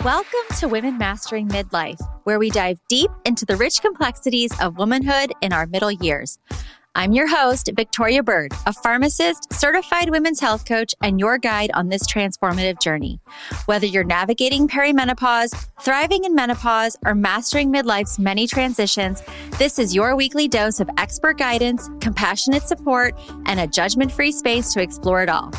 Welcome to Women Mastering Midlife, where we dive deep into the rich complexities of womanhood in our middle years. I'm your host, Victoria Bird, a pharmacist, certified women's health coach, and your guide on this transformative journey. Whether you're navigating perimenopause, thriving in menopause, or mastering midlife's many transitions, this is your weekly dose of expert guidance, compassionate support, and a judgment-free space to explore it all.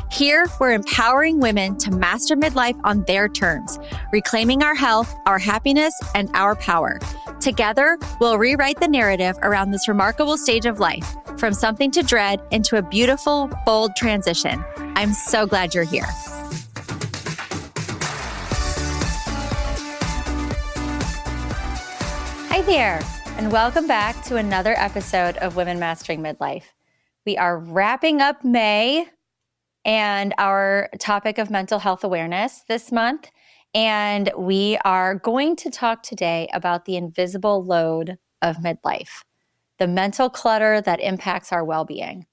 Here, we're empowering women to master midlife on their terms, reclaiming our health, our happiness, and our power. Together, we'll rewrite the narrative around this remarkable stage of life, from something to dread into a beautiful, bold transition. I'm so glad you're here. Hi there, and welcome back to another episode of Women Mastering Midlife. We are wrapping up May and our topic of mental health awareness this month. And we are going to talk today about the invisible load of midlife, the mental clutter that impacts our well-being.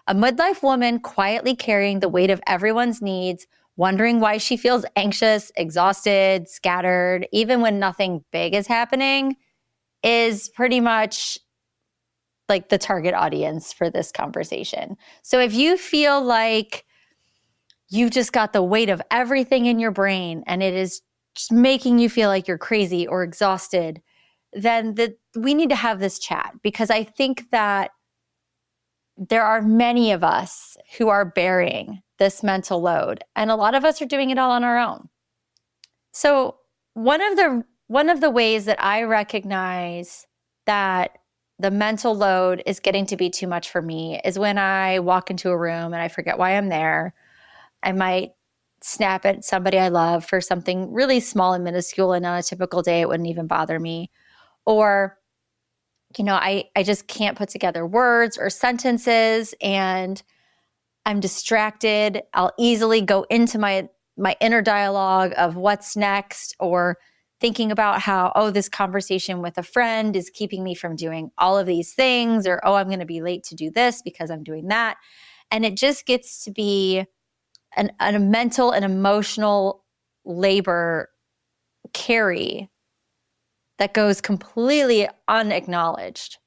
A midlife woman quietly carrying the weight of everyone's needs, wondering why she feels anxious, exhausted, scattered, even when nothing big is happening, is pretty much like the target audience for this conversation. So if you feel like you've just got the weight of everything in your brain and it is just making you feel like you're crazy or exhausted, then we need to have this chat, because I think that there are many of us who are bearing this mental load, and a lot of us are doing it all on our own. So one of the ways that I recognize that the mental load is getting to be too much for me is when I walk into a room and I forget why I'm there. I might snap at somebody I love for something really small and minuscule, and on a typical day, it wouldn't even bother me. Or, I just can't put together words or sentences and I'm distracted. I'll easily go into my inner dialogue of what's next, or thinking about how, this conversation with a friend is keeping me from doing all of these things, or, I'm going to be late to do this because I'm doing that. And it just gets to be a mental and emotional labor carry that goes completely unacknowledged.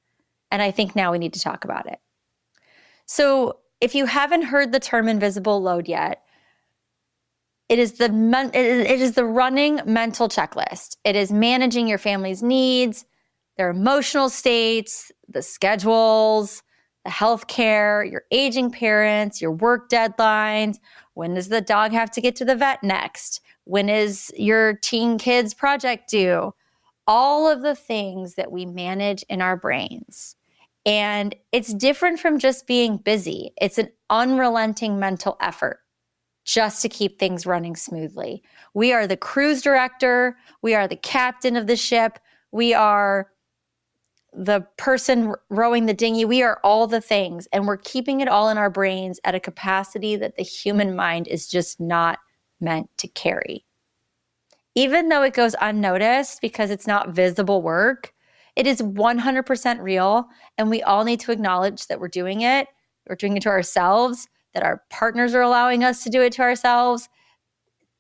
And I think now we need to talk about it. So if you haven't heard the term invisible load yet, it is the running mental checklist. It is managing your family's needs, their emotional states, the schedules, the healthcare, your aging parents, your work deadlines. When does the dog have to get to the vet next? When is your teen kid's project due? All of the things that we manage in our brains. And it's different from just being busy. It's an unrelenting mental effort just to keep things running smoothly. We are the cruise director. We are the captain of the ship. We are the person rowing the dinghy. We are all the things, and we're keeping it all in our brains at a capacity that the human mind is just not meant to carry. Even though it goes unnoticed because it's not visible work, it is 100% real, and we all need to acknowledge that we're doing it. We're doing it to ourselves, that our partners are allowing us to do it to ourselves.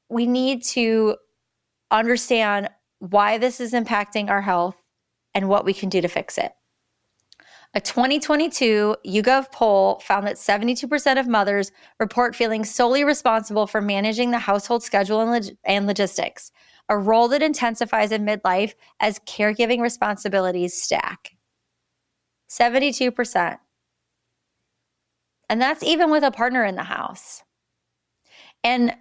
We need to understand why this is impacting our health and what we can do to fix it. A 2022 YouGov poll found that 72% of mothers report feeling solely responsible for managing the household schedule and logistics, a role that intensifies in midlife as caregiving responsibilities stack. 72%. And that's even with a partner in the house. And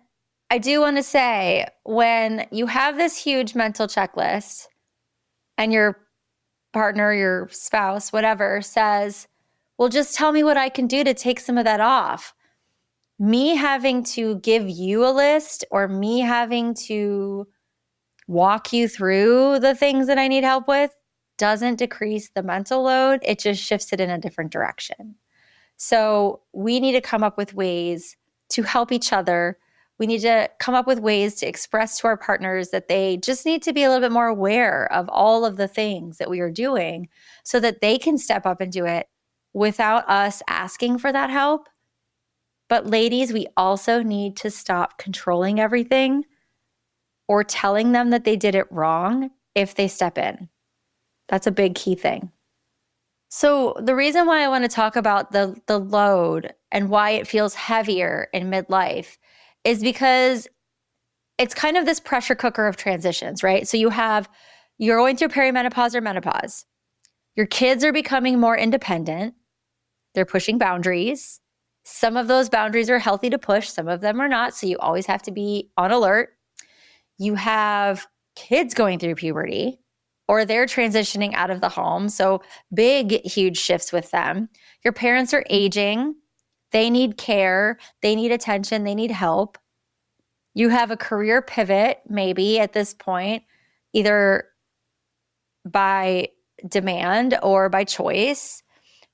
I do want to say, when you have this huge mental checklist and your partner, your spouse, whatever, says, well, just tell me what I can do to take some of that off. Me having to give you a list, or me having to walk you through the things that I need help with, doesn't decrease the mental load. It just shifts it in a different direction. So we need to come up with ways to help each other. We need to come up with ways to express to our partners that they just need to be a little bit more aware of all of the things that we are doing, so that they can step up and do it without us asking for that help. But ladies, we also need to stop controlling everything, or telling them that they did it wrong if they step in. That's a big key thing. So the reason why I want to talk about the load and why it feels heavier in midlife is because it's kind of this pressure cooker of transitions, right? So you're going through perimenopause or menopause. Your kids are becoming more independent. They're pushing boundaries. Some of those boundaries are healthy to push. Some of them are not. So you always have to be on alert. You have kids going through puberty, or they're transitioning out of the home. So big, huge shifts with them. Your parents are aging. They need care. They need attention. They need help. You have a career pivot, maybe at this point, either by demand or by choice,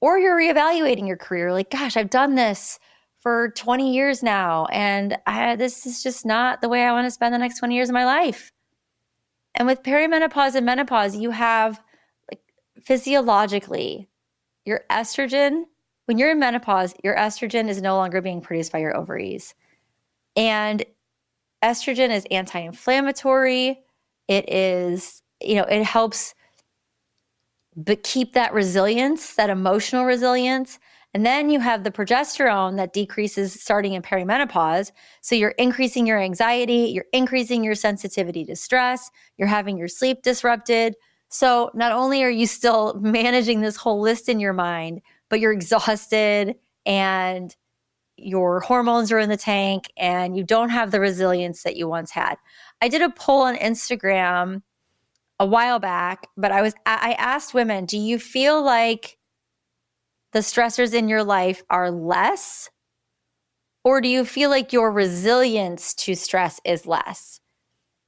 or you're reevaluating your career. Like, gosh, I've done this for 20 years now, and this is just not the way I want to spend the next 20 years of my life. And with perimenopause and menopause, you have, like, physiologically, your estrogen, when you're in menopause, your estrogen is no longer being produced by your ovaries. And estrogen is anti-inflammatory. It is, it helps keep that resilience, that emotional resilience. And then you have the progesterone that decreases starting in perimenopause. So you're increasing your anxiety, you're increasing your sensitivity to stress, you're having your sleep disrupted. So not only are you still managing this whole list in your mind, but you're exhausted and your hormones are in the tank and you don't have the resilience that you once had. I did a poll on Instagram a while back, but I asked women, do you feel like the stressors in your life are less, or do you feel like your resilience to stress is less?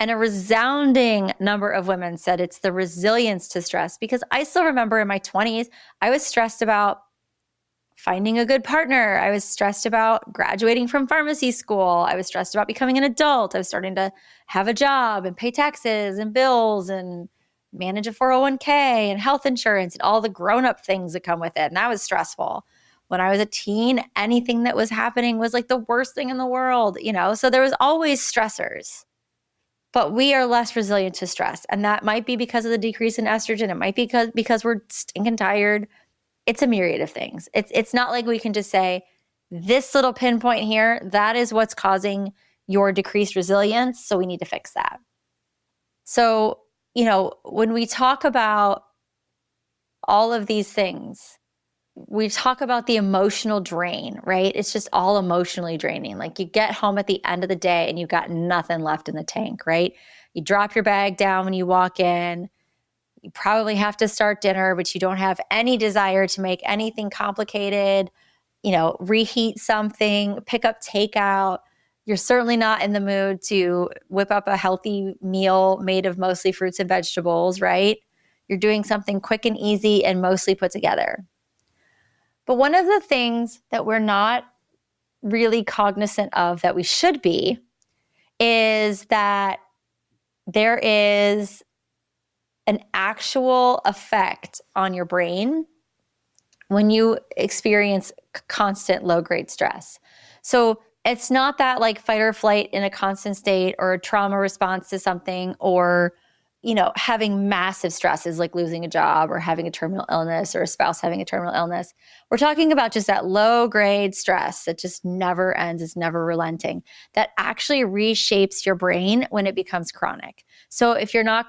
And a resounding number of women said it's the resilience to stress, because I still remember in my 20s, I was stressed about finding a good partner. I was stressed about graduating from pharmacy school. I was stressed about becoming an adult. I was starting to have a job and pay taxes and bills and manage a 401k and health insurance and all the grown-up things that come with it. And that was stressful. When I was a teen, anything that was happening was like the worst thing in the world, So there was always stressors. But we are less resilient to stress. And that might be because of the decrease in estrogen. It might be because we're stinking tired. It's a myriad of things. It's not like we can just say, this little pinpoint here, that is what's causing your decreased resilience, so we need to fix that. So, when we talk about all of these things, we talk about the emotional drain, right? It's just all emotionally draining. Like, you get home at the end of the day and you've got nothing left in the tank, right? You drop your bag down when you walk in. You probably have to start dinner, but you don't have any desire to make anything complicated, reheat something, pick up takeout. You're certainly not in the mood to whip up a healthy meal made of mostly fruits and vegetables, right? You're doing something quick and easy and mostly put together. But one of the things that we're not really cognizant of that we should be is that there is an actual effect on your brain when you experience constant low-grade stress. So it's not that like fight or flight in a constant state, or a trauma response to something, or having massive stresses like losing a job or having a terminal illness, or a spouse having a terminal illness. We're talking about just that low-grade stress that just never ends, is never relenting, that actually reshapes your brain when it becomes chronic. So if you're not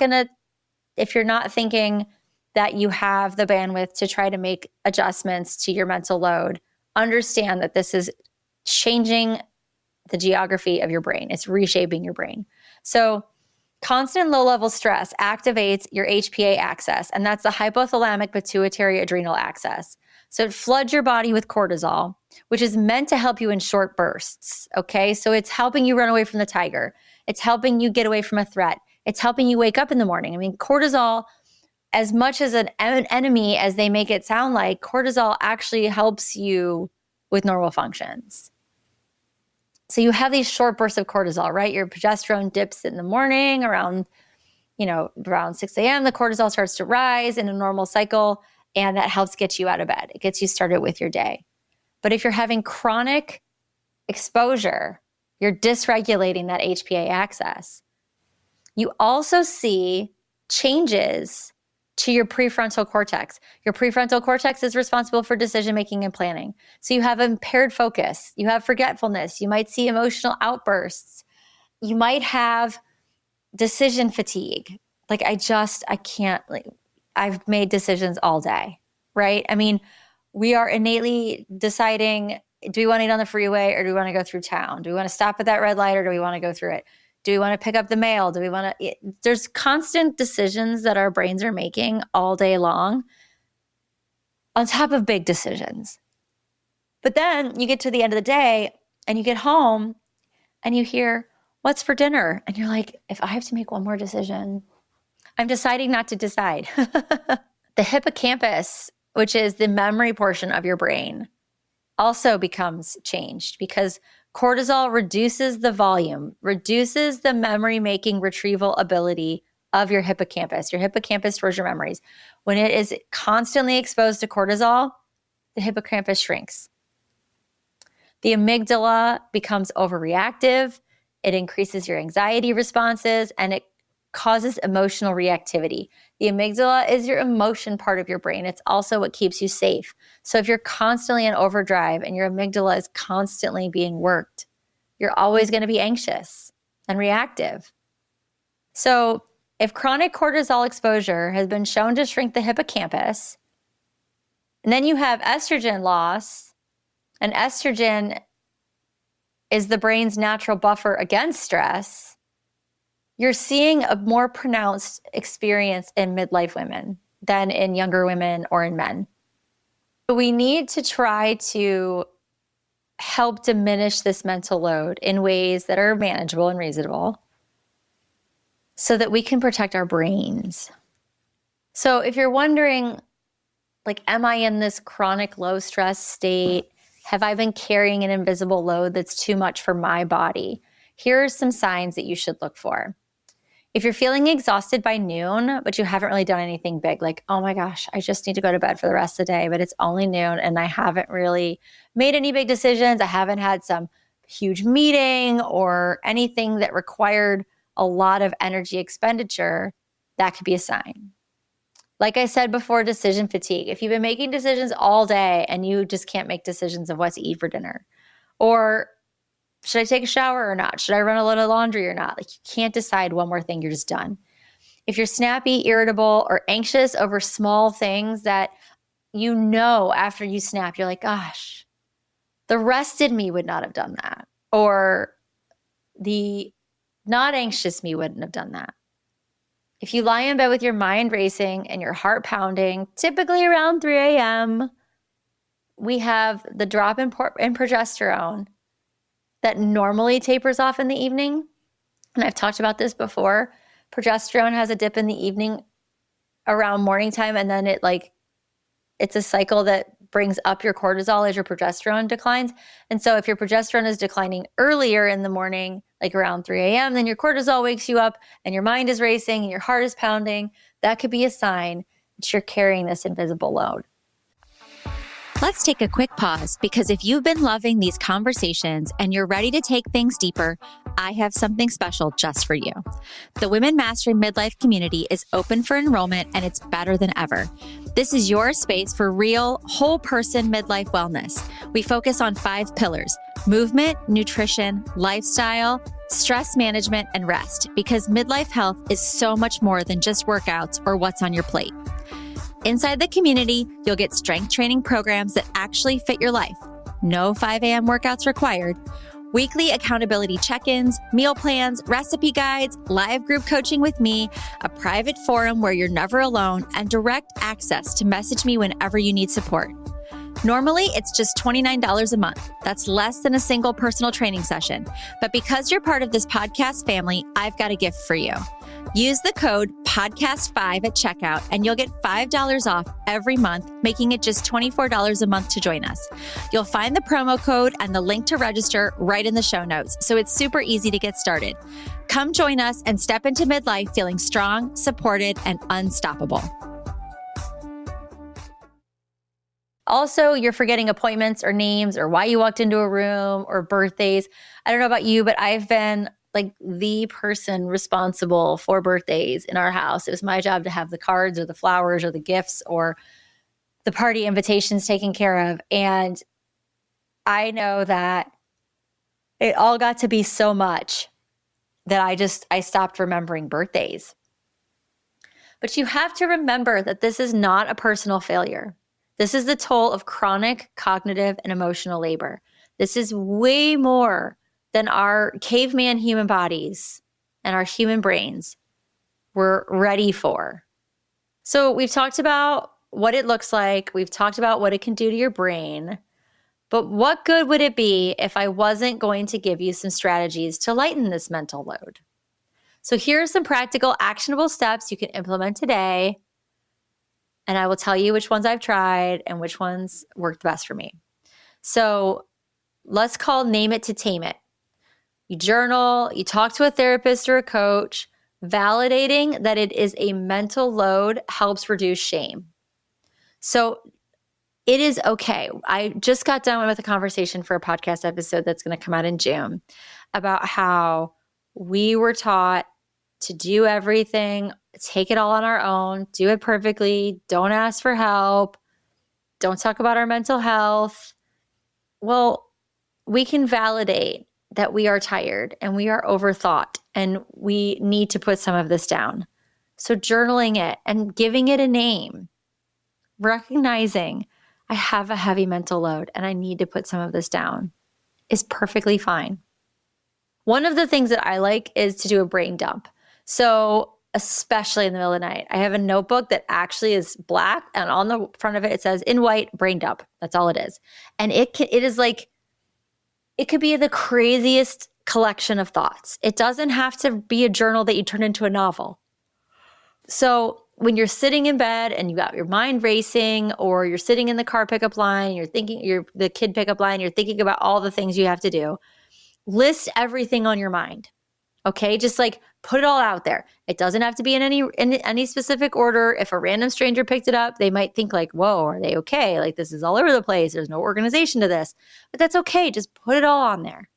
thinking that you have the bandwidth to try to make adjustments to your mental load, understand that this is changing the geography of your brain. It's reshaping your brain. So constant low-level stress activates your HPA axis, and that's the hypothalamic pituitary adrenal axis. So it floods your body with cortisol, which is meant to help you in short bursts, okay? So it's helping you run away from the tiger. It's helping you get away from a threat. It's helping you wake up in the morning. I mean, cortisol, as much as an enemy as they make it sound like, cortisol actually helps you with normal functions. So you have these short bursts of cortisol, right? Your progesterone dips in the morning around 6 a.m. The cortisol starts to rise in a normal cycle, and that helps get you out of bed. It gets you started with your day. But if you're having chronic exposure, you're dysregulating that HPA axis. You also see changes to your prefrontal cortex. Your prefrontal cortex is responsible for decision-making and planning. So you have impaired focus. You have forgetfulness. You might see emotional outbursts. You might have decision fatigue. Like I can't, like, I've made decisions all day, right? I mean, we are innately deciding, do we want to eat on the freeway or do we want to go through town? Do we want to stop at that red light or do we want to go through it? Do we want to pick up the mail? Do we want to, there's constant decisions that our brains are making all day long on top of big decisions. But then you get to the end of the day and you get home and you hear, what's for dinner? And you're like, if I have to make one more decision, I'm deciding not to decide. The hippocampus, which is the memory portion of your brain, also becomes changed because cortisol reduces the volume, reduces the memory-making retrieval ability of your hippocampus. Your hippocampus stores your memories. When it is constantly exposed to cortisol, the hippocampus shrinks. The amygdala becomes overreactive. It increases your anxiety responses and it causes emotional reactivity. The amygdala is your emotion part of your brain. It's also what keeps you safe. So if you're constantly in overdrive and your amygdala is constantly being worked, you're always going to be anxious and reactive. So if chronic cortisol exposure has been shown to shrink the hippocampus, and then you have estrogen loss, and estrogen is the brain's natural buffer against stress, you're seeing a more pronounced experience in midlife women than in younger women or in men. We need to try to help diminish this mental load in ways that are manageable and reasonable so that we can protect our brains. So if you're wondering, like, am I in this chronic low stress state? Have I been carrying an invisible load that's too much for my body? Here are some signs that you should look for. If you're feeling exhausted by noon, but you haven't really done anything big, like, oh my gosh, I just need to go to bed for the rest of the day, but it's only noon and I haven't really made any big decisions. I haven't had some huge meeting or anything that required a lot of energy expenditure, that could be a sign. Like I said before, decision fatigue. If you've been making decisions all day and you just can't make decisions of what to eat for dinner, or should I take a shower or not? Should I run a load of laundry or not? Like, you can't decide one more thing, you're just done. If you're snappy, irritable, or anxious over small things that you know after you snap, you're like, gosh, the rested me would not have done that. Or the not anxious me wouldn't have done that. If you lie in bed with your mind racing and your heart pounding, typically around 3 a.m., we have the drop in progesterone that normally tapers off in the evening. And I've talked about this before. Progesterone has a dip in the evening around morning time, and then it's a cycle that brings up your cortisol as your progesterone declines. And so if your progesterone is declining earlier in the morning, like around 3 a.m., then your cortisol wakes you up and your mind is racing and your heart is pounding. That could be a sign that you're carrying this invisible load. Let's take a quick pause, because if you've been loving these conversations and you're ready to take things deeper, I have something special just for you. The Women Mastering Midlife community is open for enrollment, and it's better than ever. This is your space for real, whole person midlife wellness. We focus on 5 pillars: movement, nutrition, lifestyle, stress management, and rest, because midlife health is so much more than just workouts or what's on your plate. Inside the community, you'll get strength training programs that actually fit your life. No 5 a.m. workouts required. Weekly accountability check-ins, meal plans, recipe guides, live group coaching with me, a private forum where you're never alone, and direct access to message me whenever you need support. Normally, it's just $29 a month. That's less than a single personal training session. But because you're part of this podcast family, I've got a gift for you. Use the code PODCAST5 at checkout and you'll get $5 off every month, making it just $24 a month to join us. You'll find the promo code and the link to register right in the show notes, so it's super easy to get started. Come join us and step into midlife feeling strong, supported, and unstoppable. Also, you're forgetting appointments or names or why you walked into a room or birthdays. I don't know about you, but I've been like the person responsible for birthdays in our house. It was my job to have the cards or the flowers or the gifts or the party invitations taken care of. And I know that it all got to be so much that I stopped remembering birthdays. But you have to remember that this is not a personal failure. This is the toll of chronic cognitive and emotional labor. This is way more than our caveman human bodies and our human brains were ready for. So we've talked about what it looks like. We've talked about what it can do to your brain. But what good would it be if I wasn't going to give you some strategies to lighten this mental load? So here are some practical, actionable steps you can implement today. And I will tell you which ones I've tried and which ones worked best for me. So let's name it to tame it. You journal, you talk to a therapist or a coach. Validating that it is a mental load helps reduce shame. So it is okay. I just got done with a conversation for a podcast episode that's going to come out in June about how we were taught to do everything, take it all on our own, do it perfectly, don't ask for help, don't talk about our mental health. Well, we can validate that we are tired and we are overthought and we need to put some of this down. So journaling it and giving it a name, recognizing I have a heavy mental load and I need to put some of this down is perfectly fine. One of the things that I like is to do a brain dump. So especially in the middle of the night, I have a notebook that actually is black and on the front of it, it says in white, brain dump. That's all it is. And it could be the craziest collection of thoughts. It doesn't have to be a journal that you turn into a novel. So when you're sitting in bed and you got your mind racing, or you're sitting in the car pickup line, the kid pickup line, you're thinking about all the things you have to do, list everything on your mind. Okay, just put it all out there. It doesn't have to be in any specific order. If a random stranger picked it up, they might think whoa, are they okay? This is all over the place. There's no organization to this. But that's okay. Just put it all on there.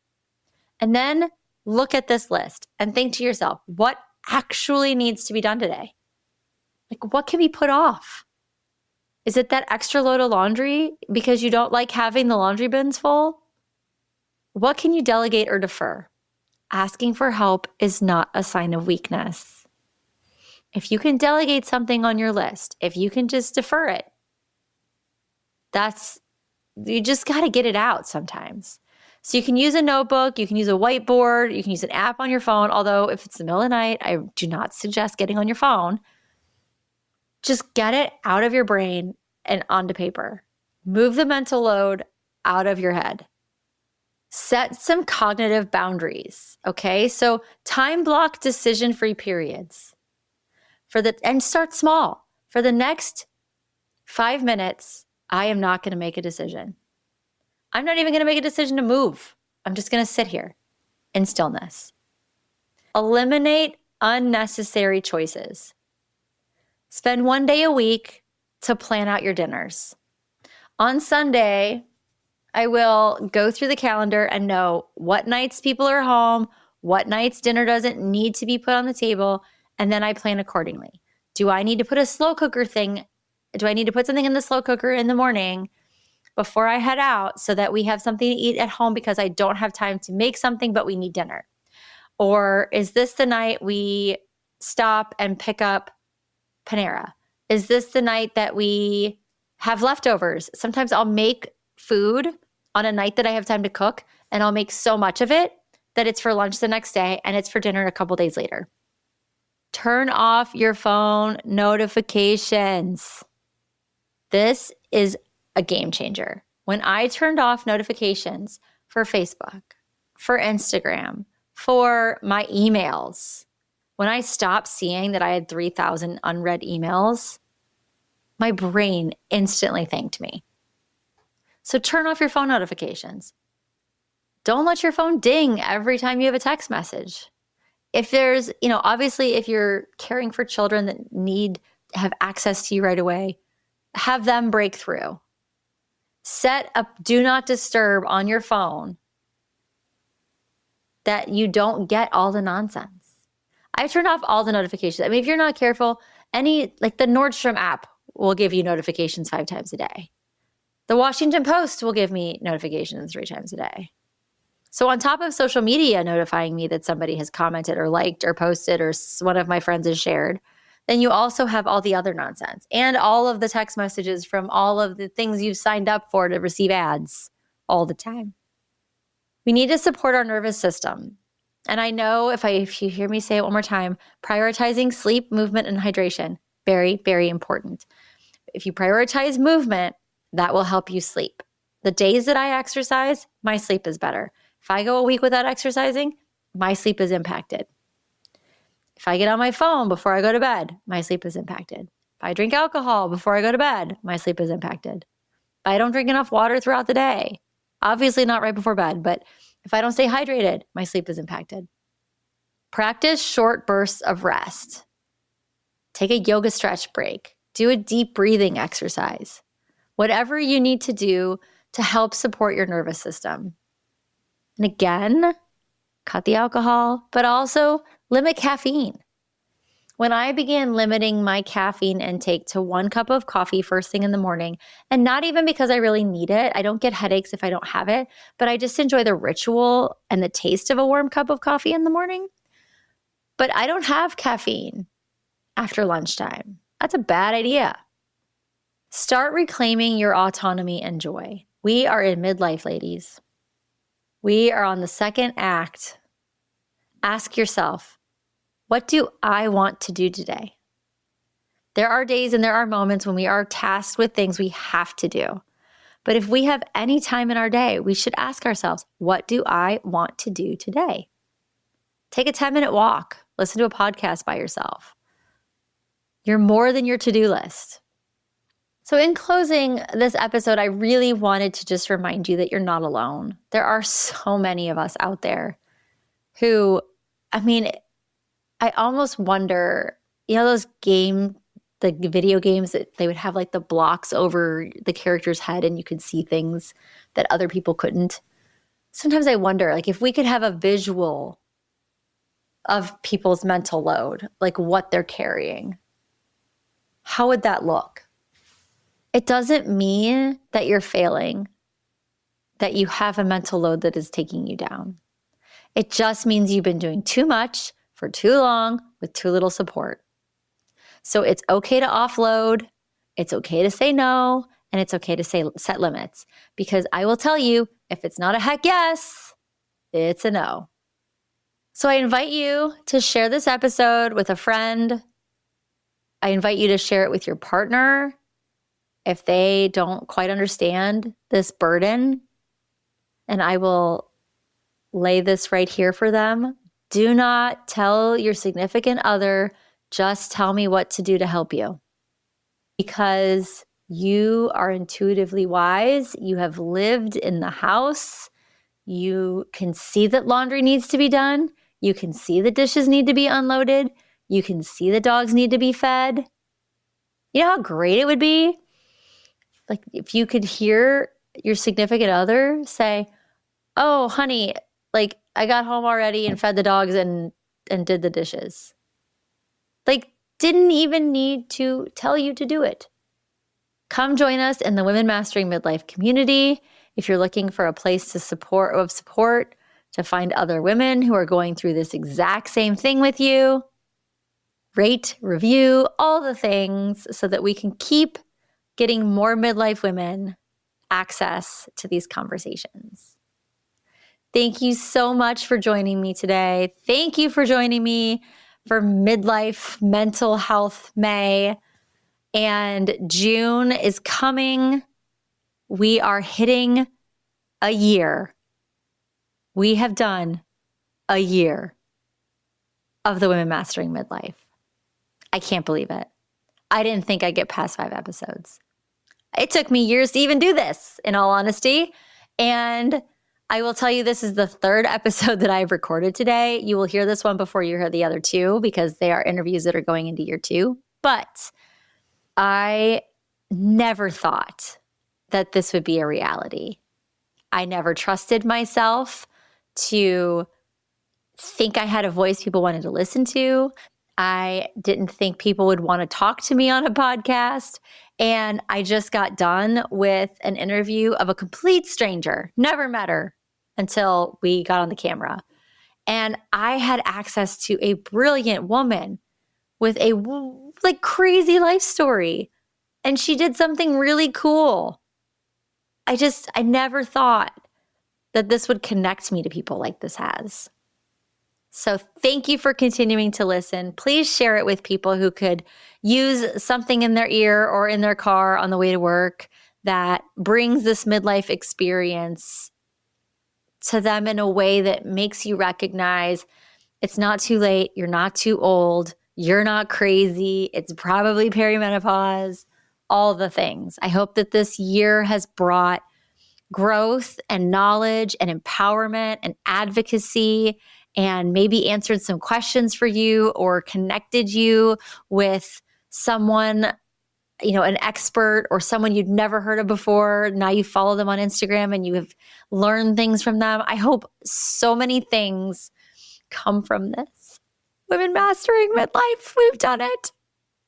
And then look at this list and think to yourself, what actually needs to be done today? What can be put off? Is it that extra load of laundry because you don't like having the laundry bins full? What can you delegate or defer? Asking for help is not a sign of weakness. If you can delegate something on your list, if you can just defer it, you just got to get it out sometimes. So you can use a notebook, you can use a whiteboard, you can use an app on your phone. Although if it's the middle of the night, I do not suggest getting on your phone. Just get it out of your brain and onto paper. Move the mental load out of your head. Set some cognitive boundaries, okay? So time block decision-free periods. And start small. For the next 5 minutes, I am not going to make a decision. I'm not even going to make a decision to move. I'm just going to sit here in stillness. Eliminate unnecessary choices. Spend 1 day a week to plan out your dinners. On Sunday, I will go through the calendar and know what nights people are home, what nights dinner doesn't need to be put on the table, and then I plan accordingly. Do I need to put something in the slow cooker in the morning before I head out so that we have something to eat at home because I don't have time to make something, but we need dinner? Or is this the night we stop and pick up Panera? Is this the night that we have leftovers? Sometimes I'll make food on a night that I have time to cook, and I'll make so much of it that it's for lunch the next day and it's for dinner a couple days later. Turn off your phone notifications. This is a game changer. When I turned off notifications for Facebook, for Instagram, for my emails, when I stopped seeing that I had 3,000 unread emails, my brain instantly thanked me. So turn off your phone notifications. Don't let your phone ding every time you have a text message. If there's, obviously if you're caring for children that need to have access to you right away, have them break through. Set up do not disturb on your phone that you don't get all the nonsense. I turned off all the notifications. I mean, if you're not careful, like the Nordstrom app will give you notifications 5 times a day. The Washington Post will give me notifications 3 times a day. So on top of social media notifying me that somebody has commented or liked or posted or one of my friends has shared, then you also have all the other nonsense and all of the text messages from all of the things you've signed up for to receive ads all the time. We need to support our nervous system. And I know if you hear me say it one more time, prioritizing sleep, movement, and hydration, very, very important. If you prioritize movement, that will help you sleep. The days that I exercise, my sleep is better. If I go a week without exercising, my sleep is impacted. If I get on my phone before I go to bed, my sleep is impacted. If I drink alcohol before I go to bed, my sleep is impacted. If I don't drink enough water throughout the day, obviously not right before bed, but if I don't stay hydrated, my sleep is impacted. Practice short bursts of rest. Take a yoga stretch break. Do a deep breathing exercise. Whatever you need to do to help support your nervous system. And again, cut the alcohol, but also limit caffeine. When I began limiting my caffeine intake to 1 cup of coffee first thing in the morning, and not even because I really need it, I don't get headaches if I don't have it, but I just enjoy the ritual and the taste of a warm cup of coffee in the morning. But I don't have caffeine after lunchtime. That's a bad idea. Start reclaiming your autonomy and joy. We are in midlife, ladies. We are on the second act. Ask yourself, what do I want to do today? There are days and there are moments when we are tasked with things we have to do. But if we have any time in our day, we should ask ourselves, what do I want to do today? Take a 10-minute walk. Listen to a podcast by yourself. You're more than your to-do list. So in closing this episode, I really wanted to just remind you that you're not alone. There are so many of us out there who, I almost wonder, those the video games that they would have like the blocks over the character's head and you could see things that other people couldn't. Sometimes I wonder, like, if we could have a visual of people's mental load, like what they're carrying, how would that look? It doesn't mean that you're failing, that you have a mental load that is taking you down. It just means you've been doing too much for too long with too little support. So it's okay to offload, it's okay to say no, and it's okay to set limits. Because I will tell you, if it's not a heck yes, it's a no. So I invite you to share this episode with a friend. I invite you to share it with your partner if they don't quite understand this burden. And I will lay this right here for them. Do not tell your significant other, just tell me what to do to help you. Because you are intuitively wise. You have lived in the house. You can see that laundry needs to be done. You can see the dishes need to be unloaded. You can see the dogs need to be fed. You know how great it would be? Like if you could hear your significant other say, oh, honey, like I got home already and fed the dogs and did the dishes. Like didn't even need to tell you to do it. Come join us in the Women Mastering Midlife community. If you're looking for a place to support to find other women who are going through this exact same thing with you, rate, review, all the things so that we can keep getting more midlife women access to these conversations. Thank you so much for joining me today. Thank you for joining me for Midlife Mental Health May. And June is coming. We are hitting a year. We have done a year of the Women Mastering Midlife. I can't believe it. I didn't think I'd get past 5 episodes. It took me years to even do this, in all honesty. And I will tell you, this is the 3rd episode that I've recorded today. You will hear this one before you hear the other 2 because they are interviews that are going into year 2. But I never thought that this would be a reality. I never trusted myself to think I had a voice people wanted to listen to. I didn't think people would want to talk to me on a podcast. And I just got done with an interview of a complete stranger, never met her until we got on the camera. And I had access to a brilliant woman with a crazy life story. And she did something really cool. I never thought that this would connect me to people like this has. So thank you for continuing to listen. Please share it with people who could use something in their ear or in their car on the way to work that brings this midlife experience to them in a way that makes you recognize it's not too late, you're not too old, you're not crazy, it's probably perimenopause, all the things. I hope that this year has brought growth and knowledge and empowerment and advocacy and maybe answered some questions for you or connected you with someone, an expert or someone you'd never heard of before. Now you follow them on Instagram and you have learned things from them. I hope so many things come from this. Women Mastering Midlife, we've done it.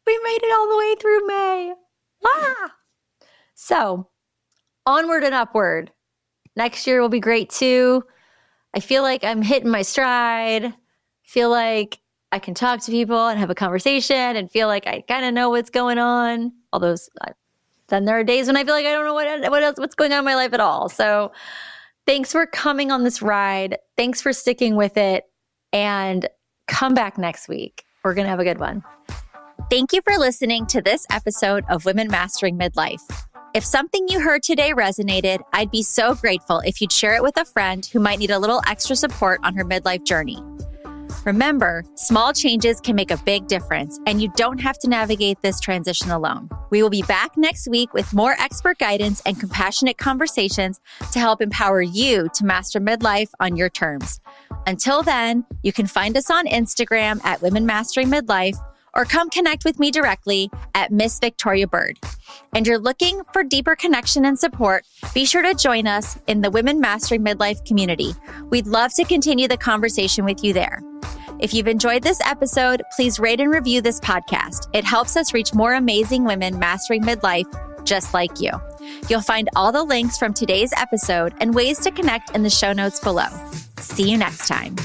We made it all the way through May. So onward and upward. Next year will be great too. I feel like I'm hitting my stride. I feel like I can talk to people and have a conversation and feel like I kind of know what's going on. Although then there are days when I feel like I don't know what's going on in my life at all. So thanks for coming on this ride. Thanks for sticking with it. And come back next week. We're going to have a good one. Thank you for listening to this episode of Women Mastering Midlife. If something you heard today resonated, I'd be so grateful if you'd share it with a friend who might need a little extra support on her midlife journey. Remember, small changes can make a big difference, and you don't have to navigate this transition alone. We will be back next week with more expert guidance and compassionate conversations to help empower you to master midlife on your terms. Until then, you can find us on Instagram at Women Mastering Midlife, or come connect with me directly at Miss Victoria Bird. And you're looking for deeper connection and support, be sure to join us in the Women Mastering Midlife community. We'd love to continue the conversation with you there. If you've enjoyed this episode, please rate and review this podcast. It helps us reach more amazing women mastering midlife just like you. You'll find all the links from today's episode and ways to connect in the show notes below. See you next time.